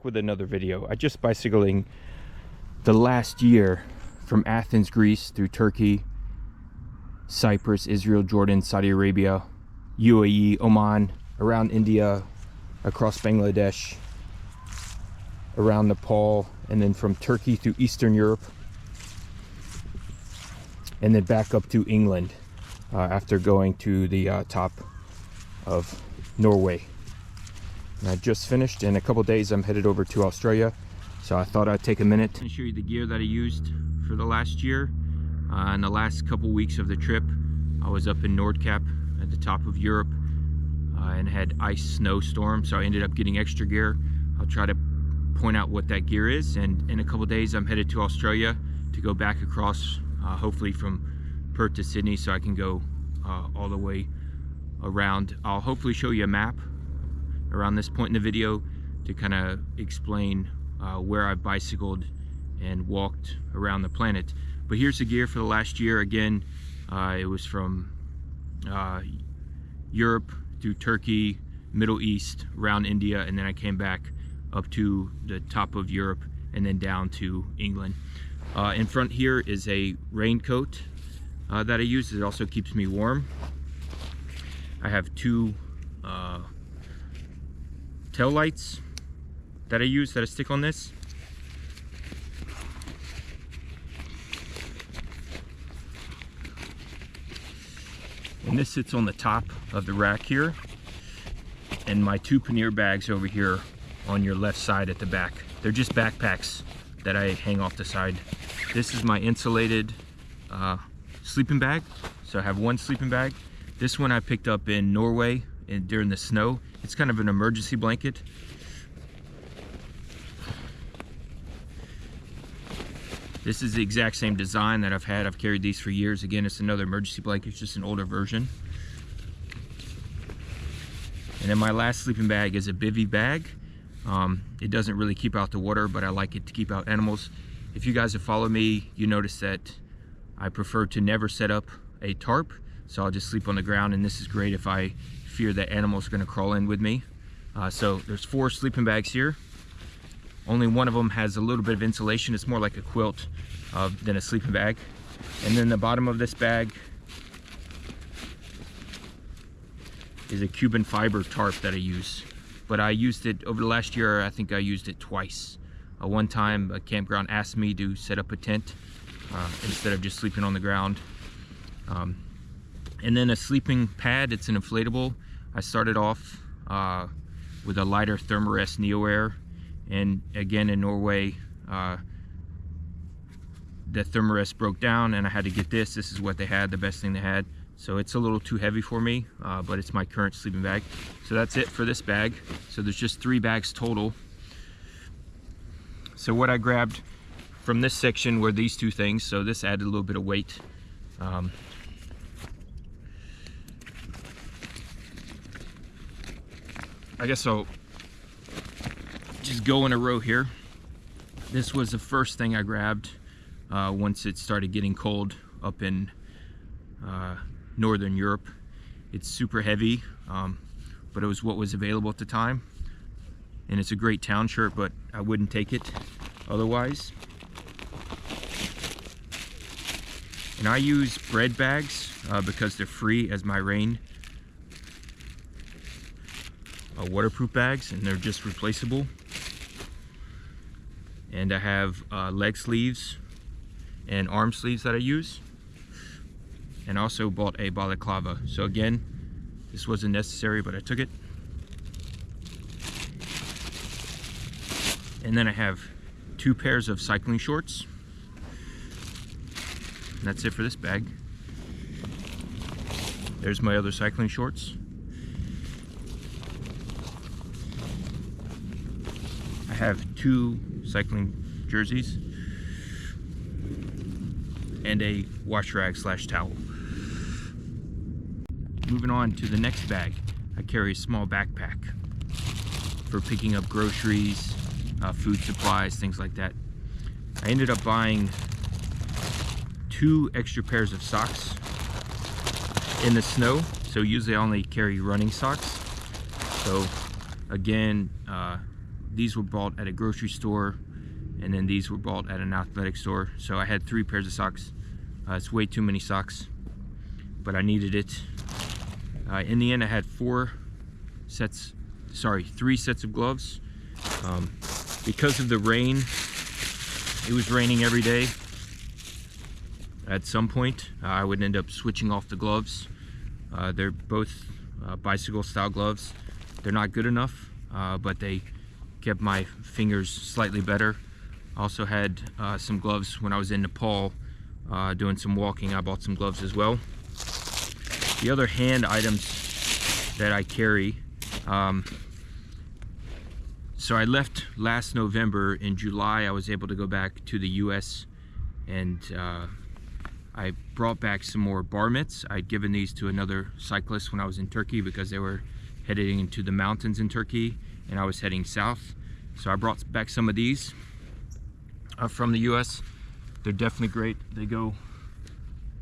With another video. I just bicycling the last year from Athens, Greece through Turkey, Cyprus, Israel, Jordan, Saudi Arabia, UAE, Oman, around India, across Bangladesh, around Nepal, and then from Turkey through Eastern Europe, and then back up to England after going to the top of Norway. And I just finished. In a couple days I'm headed over to Australia, so I thought I'd take a minute and show you the gear that I used for the last year. In the last couple weeks of the trip, I was up in Nordkap at the top of Europe and had ice snowstorm, so I ended up getting extra gear. I'll try to point out what that gear is, and in a couple days I'm headed to Australia to go back across, hopefully from Perth to Sydney, so I can go all the way around. I'll hopefully show you a map around this point in the video to kind of explain where I've bicycled and walked around the planet. But here's the gear for the last year. Again, it was from Europe through Turkey, Middle East, around India, and then I came back up to the top of Europe and then down to England. In front here is a raincoat that I use. It also keeps me warm. I have two tail lights that I use that I stick on this. And this sits on the top of the rack here. And my two pannier bags over here on your left side at the back. They're just backpacks that I hang off the side. This is my insulated sleeping bag. So I have one sleeping bag. This one I picked up in Norway during the snow. It's kind of an emergency blanket. This is the exact same design that I've had. I've carried these for years. Again, it's another emergency blanket. It's just an older version. And then my last sleeping bag is a bivy bag. It doesn't really keep out the water, but I like it to keep out animals. If you guys have followed me, you notice that I prefer to never set up a tarp. So I'll just sleep on the ground, and this is great if I fear that animals are going to crawl in with me. So there's 4 sleeping bags here. Only one of them has a little bit of insulation. It's more like a quilt than a sleeping bag. And then the bottom of this bag is a Cuban fiber tarp that I use. But I used it over the last year. I think I used it twice. One time a campground asked me to set up a tent instead of just sleeping on the ground. And then a sleeping pad. It's an inflatable. I started off with a lighter Thermarest Neo Air, and again in Norway the Thermarest broke down and I had to get this. This is what they had, the best thing they had. So it's a little too heavy for me, but it's my current sleeping bag. So that's it for this bag. So there's just 3 bags total. So what I grabbed from this section were these 2 things. So this added a little bit of weight. I guess I'll just go in a row here. This was the first thing I grabbed once it started getting cold up in Northern Europe. It's super heavy, but it was what was available at the time. And it's a great town shirt, but I wouldn't take it otherwise. And I use bread bags because they're free as my rain waterproof bags, and they're just replaceable. And I have leg sleeves and arm sleeves that I use, and also bought a balaclava. So again, this wasn't necessary, but I took it. And then I have 2 pairs of cycling shorts. And that's it for this bag. There's my other cycling shorts. I have 2 cycling jerseys and a wash rag / towel. Moving on to the next bag, I carry a small backpack for picking up groceries, food supplies, things like that. I ended up buying 2 extra pairs of socks in the snow. So usually I only carry running socks. So again, these were bought at a grocery store, and then these were bought at an athletic store. So I had 3 pairs of socks. It's way too many socks, but I needed it. In the end, I had 3 sets of gloves. Because of the rain, it was raining every day. At some point, I would end up switching off the gloves. They're both bicycle style gloves. They're not good enough, but they kept my fingers slightly better. I also had some gloves when I was in Nepal doing some walking. I bought some gloves as well. The other hand items that I carry, so I left last November. In July, I was able to go back to the US, and I brought back some more bar mitts. I'd given these to another cyclist when I was in Turkey because they were heading into the mountains in Turkey, and I was heading south. So I brought back some of these from the US. They're definitely great. They go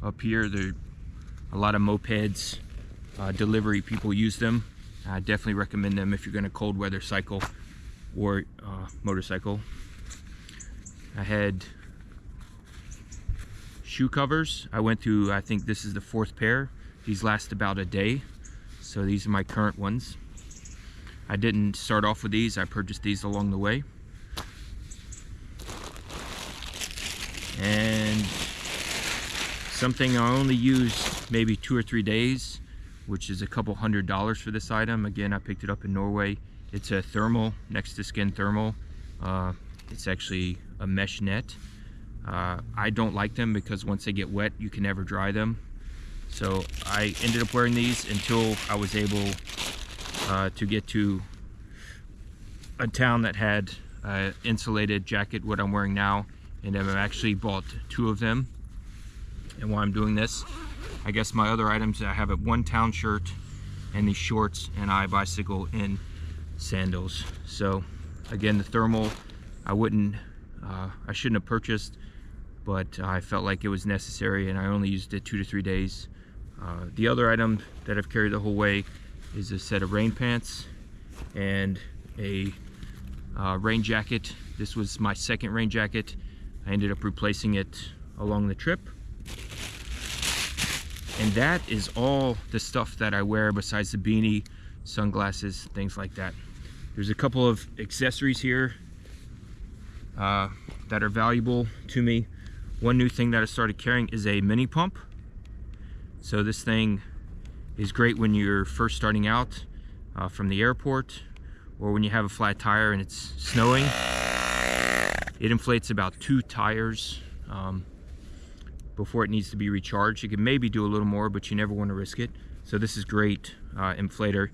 up here. They're a lot of mopeds, delivery people use them. I definitely recommend them if you're going to cold weather cycle or motorcycle. I had shoe covers. I went through, I think this is the 4th pair. These last about a day. So these are my current ones. I didn't start off with these. I purchased these along the way. And something I only used maybe 2 or 3 days, which is a couple $100 for this item. Again, I picked it up in Norway. It's a thermal, next to skin thermal. It's actually a mesh net. I don't like them because once they get wet, you can never dry them. So I ended up wearing these until I was able to get to a town that had an insulated jacket, what I'm wearing now, and I've actually bought 2 of them. And while I'm doing this, I guess my other items, I have a 1 town shirt and these shorts, and I bicycle in sandals. So again, the thermal, I shouldn't have purchased, but I felt like it was necessary, and I only used it 2 to 3 days. The other item that I've carried the whole way is a set of rain pants and a rain jacket. This was my 2nd rain jacket. I ended up replacing it along the trip. And that is all the stuff that I wear besides the beanie, sunglasses, things like that. There's a couple of accessories here that are valuable to me. One new thing that I started carrying is a mini pump. So this thing is great when you're first starting out from the airport, or when you have a flat tire and it's snowing. It inflates about 2 tires before it needs to be recharged. You can maybe do a little more, but you never want to risk it. So this is great inflator.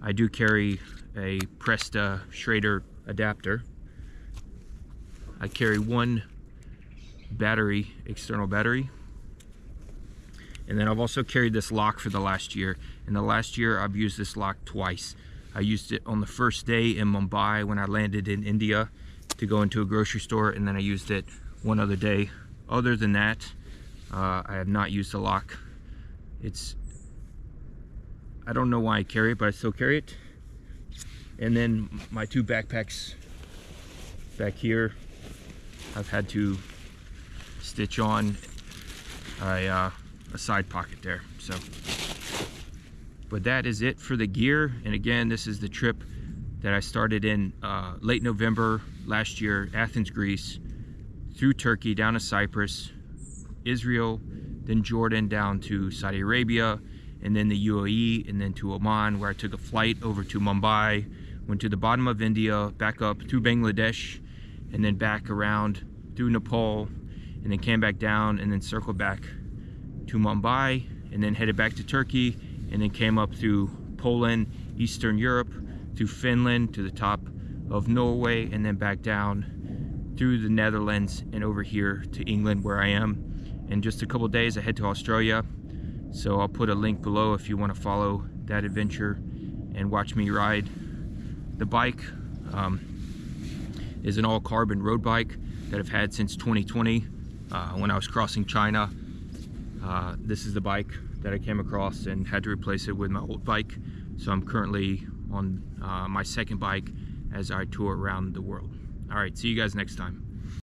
I do carry a Presta Schrader adapter. I carry 1 battery, external battery. And then I've also carried this lock for the last year. In the last year, I've used this lock twice. I used it on the first day in Mumbai when I landed in India to go into a grocery store, and then I used it one other day. Other than that, I have not used the lock. I don't know why I carry it, but I still carry it. And then my 2 backpacks back here, I've had to stitch on a side pocket there. So, but that is it for the gear. And again, this is the trip that I started in late November last year, Athens, Greece, through Turkey down to Cyprus, Israel, then Jordan down to Saudi Arabia, and then the UAE, and then to Oman, where I took a flight over to Mumbai, went to the bottom of India, back up through Bangladesh, and then back around through Nepal, and then came back down, and then circled back to Mumbai, and then headed back to Turkey, and then came up through Poland, Eastern Europe, through Finland to the top of Norway, and then back down through the Netherlands and over here to England, where I am. In just a couple days I head to Australia, so I'll put a link below if you want to follow that adventure and watch me ride. The bike is an all carbon road bike that I've had since 2020 when I was crossing China. This is the bike that I came across and had to replace it with my old bike. So I'm currently on my 2nd bike as I tour around the world. All right, see you guys next time.